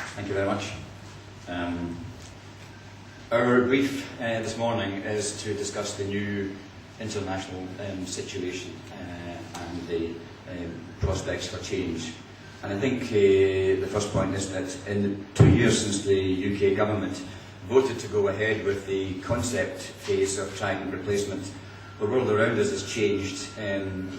Thank you very much. Our brief this morning is to discuss the new international situation and the prospects for change. And I think the first point is that in the 2 years since the UK government voted to go ahead with the concept phase of Trident replacement, the world around us has changed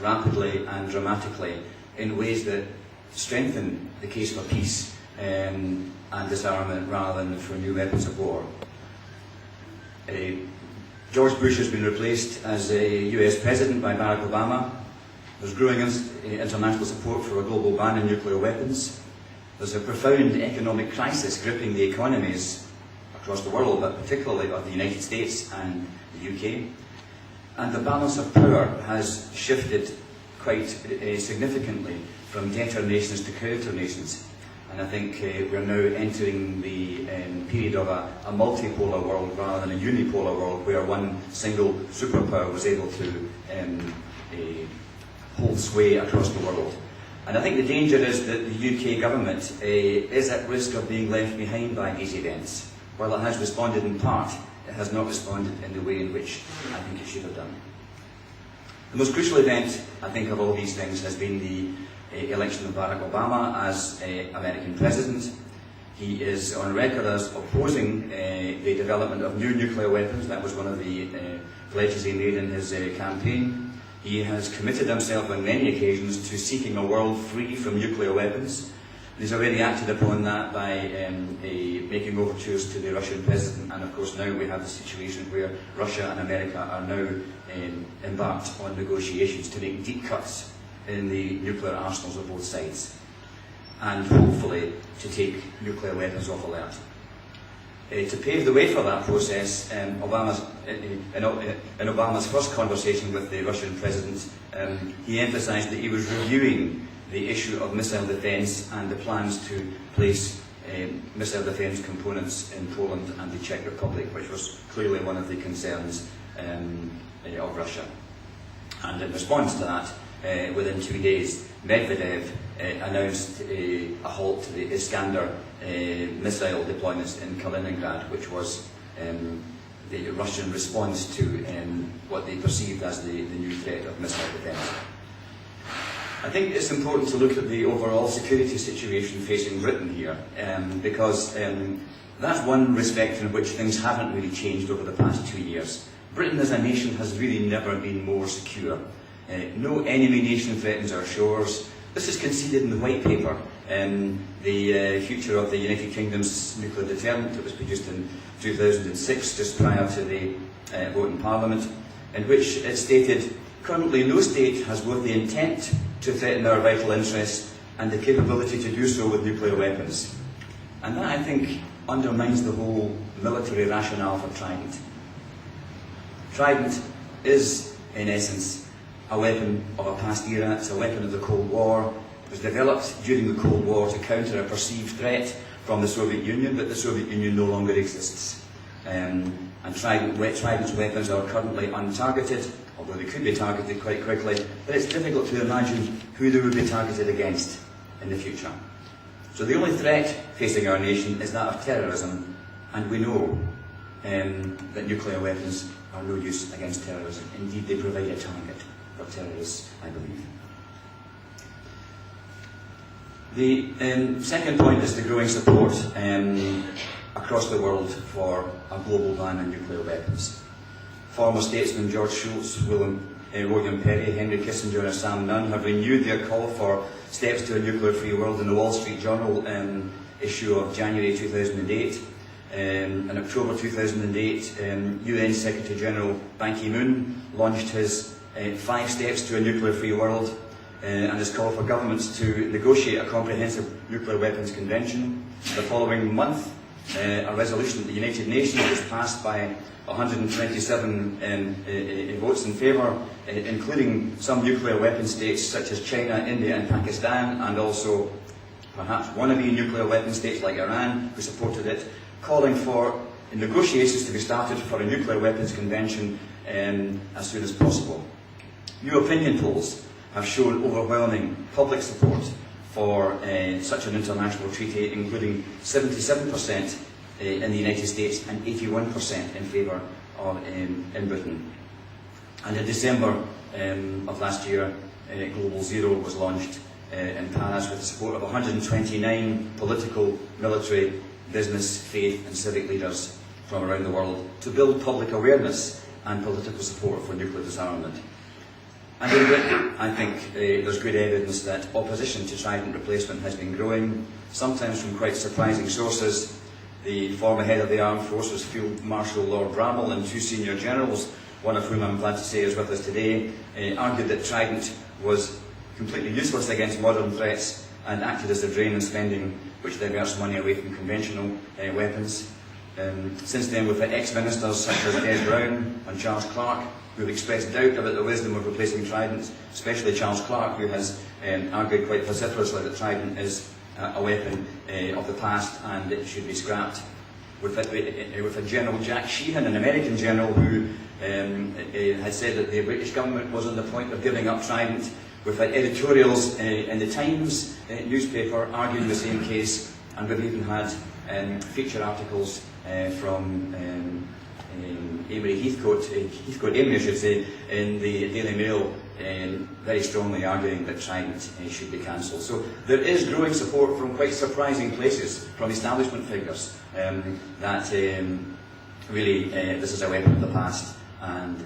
rapidly and dramatically in ways that strengthen the case for peace and disarmament rather than for new weapons of war. George Bush has been replaced as a US President by Barack Obama. There's growing international support for a global ban on nuclear weapons. There's a profound economic crisis gripping the economies across the world, but particularly of the United States and the UK. And the balance of power has shifted quite significantly from debtor nations to creditor nations. And I think we're now entering the period of a multipolar world rather than a unipolar world where one single superpower was able to hold sway across the world. And I think the danger is that the UK government is at risk of being left behind by these events. While it has responded in part, it has not responded in the way in which I think it should have done. The most crucial event, I think, of all these things has been the election of Barack Obama as American President. He is on record as opposing the development of new nuclear weapons. That was one of the pledges he made in his campaign. He has committed himself on many occasions to seeking a world free from nuclear weapons. He's already acted upon that by making overtures to the Russian President, and of course now we have the situation where Russia and America are now embarked on negotiations to make deep cuts in the nuclear arsenals of both sides, and hopefully to take nuclear weapons off alert. To pave the way for that process, in Obama's first conversation with the Russian President, he emphasised that he was reviewing the issue of missile defence and the plans to place missile defence components in Poland and the Czech Republic, which was clearly one of the concerns of Russia. And in response to that, within 2 days, Medvedev announced a halt to the Iskander missile deployments in Kaliningrad, which was the Russian response to what they perceived as the new threat of missile defence. I think it's important to look at the overall security situation facing Britain here, because that's one respect in which things haven't really changed over the past 2 years. Britain as a nation has really never been more secure. No enemy nation threatens our shores. This is conceded in the White Paper, the future of the United Kingdom's nuclear deterrent. It was produced in 2006, just prior to the vote in Parliament, in which it stated, currently no state has both the intent to threaten our vital interests and the capability to do so with nuclear weapons. And that, I think, undermines the whole military rationale for Trident. Trident is, in essence, a weapon of a past era. It's a weapon of the Cold War. It was developed during the Cold War to counter a perceived threat from the Soviet Union, but the Soviet Union no longer exists. And Trident's weapons are currently untargeted, although they could be targeted quite quickly, but it's difficult to imagine who they would be targeted against in the future. So the only threat facing our nation is that of terrorism, and we know that nuclear weapons are no use against terrorism. Indeed, they provide a target for terrorists, I believe. The second point is the growing support across the world for a global ban on nuclear weapons. Former statesmen George Shultz, William Perry, Henry Kissinger and Sam Nunn have renewed their call for steps to a nuclear-free world in the Wall Street Journal issue of January 2008. In October 2008, UN Secretary General Ban Ki-moon launched his 5 steps to a nuclear-free world and has called for governments to negotiate a comprehensive nuclear weapons convention. The following month, a resolution at the United Nations was passed by 127 votes in favour, including some nuclear weapon states such as China, India and Pakistan, and also perhaps wannabe nuclear weapon states like Iran, who supported it, calling for negotiations to be started for a nuclear weapons convention as soon as possible. New opinion polls have shown overwhelming public support for such an international treaty, including 77% in the United States and 81% in favour of in Britain. And in December of last year, Global Zero was launched in Paris with the support of 129 political, military, business, faith and civic leaders from around the world to build public awareness and political support for nuclear disarmament. And in Britain, I think there's good evidence that opposition to Trident replacement has been growing, sometimes from quite surprising sources. The former head of the Armed Forces, Field Marshal Lord Bramall, and two senior generals, one of whom I'm glad to say is with us today, argued that Trident was completely useless against modern threats and acted as a drain on spending which diverts money away from conventional weapons. Since then, we've had ex-ministers such as Des Brown and Charles Clarke, who have expressed doubt about the wisdom of replacing Trident, especially Charles Clarke, who has argued quite vociferously that Trident is a weapon of the past and it should be scrapped. We've had General Jack Sheehan, an American general, who had said that the British government was on the point of giving up Trident. We've had editorials in the Times newspaper arguing the same case, and we've even had feature articles from Heathcote Amory, I should say, in the Daily Mail, very strongly arguing that Trident should be cancelled. So there is growing support from quite surprising places, from establishment figures, that really this is a weapon of the past and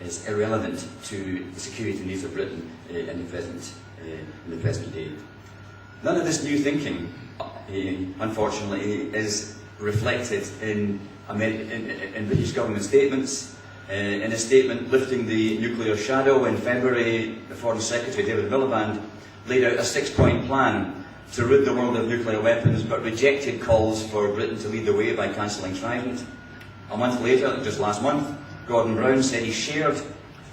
is irrelevant to the security needs of Britain in the present day. None of this new thinking, unfortunately, is reflected in British government statements. In a statement lifting the nuclear shadow in February, the Foreign Secretary, David Miliband, laid out a 6-point plan to rid the world of nuclear weapons, but rejected calls for Britain to lead the way by cancelling Trident. A month later, just last month, Gordon Brown said he shared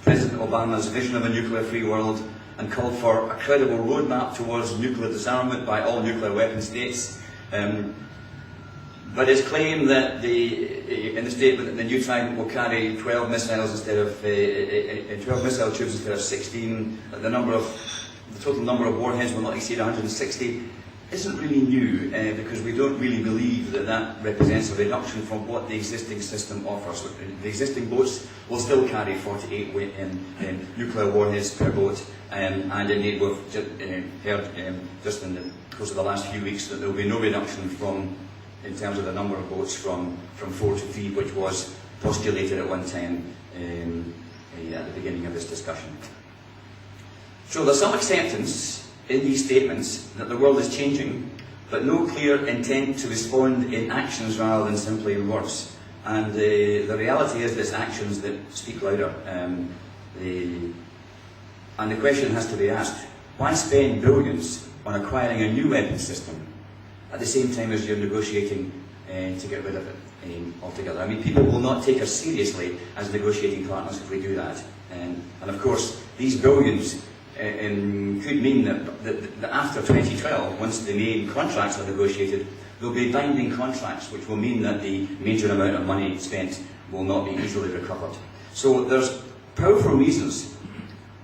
President Obama's vision of a nuclear-free world and called for a credible roadmap towards nuclear disarmament by all nuclear weapon states. But his claim that in the statement that the new Trident will carry 12 missiles instead of 12 missile tubes instead of 16, that the total number of warheads will not exceed 160, isn't really new, because we don't really believe that that represents a reduction from what the existing system offers. The existing boats will still carry 48 nuclear warheads per boat, and indeed we've heard just in the course of the last few weeks that there will be no reduction in terms of the number of boats from 4 to 3, which was postulated at one time at the beginning of this discussion. So there's some acceptance in these statements that the world is changing, but no clear intent to respond in actions rather than simply in words. And the reality is it's actions that speak louder. And the question has to be asked, why spend billions on acquiring a new weapon system at the same time as you're negotiating to get rid of it altogether? I mean, people will not take us seriously as negotiating partners if we do that. And of course, these billions could mean that after 2012, once the main contracts are negotiated, there will be binding contracts, which will mean that the major amount of money spent will not be easily recovered. So there's powerful reasons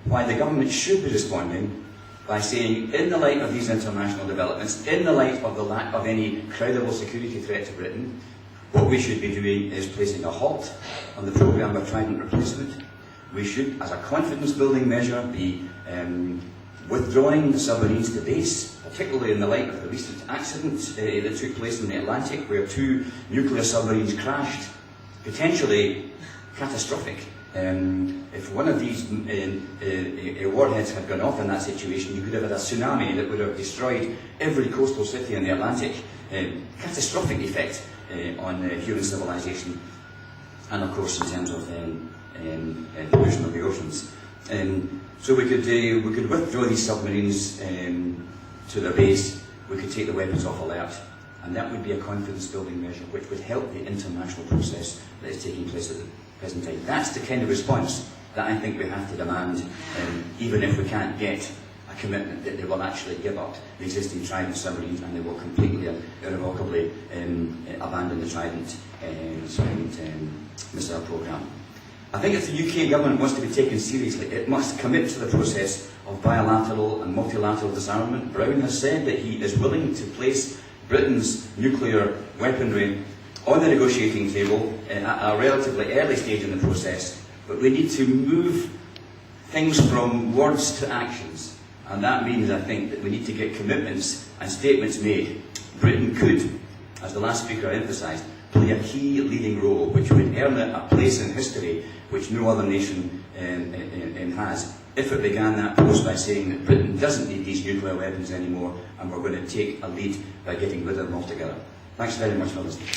why the government should be responding by saying, in the light of these international developments, in the light of the lack of any credible security threat to Britain, what we should be doing is placing a halt on the programme of Trident replacement. We should, as a confidence-building measure, be withdrawing the submarines to base, particularly in the light of the recent accident that took place in the Atlantic, where 2 nuclear submarines crashed, potentially catastrophic. If one of these warheads had gone off in that situation, you could have had a tsunami that would have destroyed every coastal city in the Atlantic. Catastrophic effect on human civilization, and of course in terms of pollution of the oceans. So we could withdraw these submarines to their base. We could take the weapons off alert, and that would be a confidence-building measure which would help the international process that is taking place at the present time. That's the kind of response that I think we have to demand, even if we can't get a commitment that they will actually give up the existing Trident submarines and they will completely and irrevocably abandon the Trident missile programme. I think if the UK government wants to be taken seriously, it must commit to the process of bilateral and multilateral disarmament. Brown has said that he is willing to place Britain's nuclear weaponry on the negotiating table at a relatively early stage in the process, but we need to move things from words to actions. And that means, I think, that we need to get commitments and statements made. Britain could, as the last speaker emphasised, play a key leading role, which would earn it a place in history which no other nation has, if it began that post by saying that Britain doesn't need these nuclear weapons anymore and we're going to take a lead by getting rid of them altogether. Thanks very much for listening.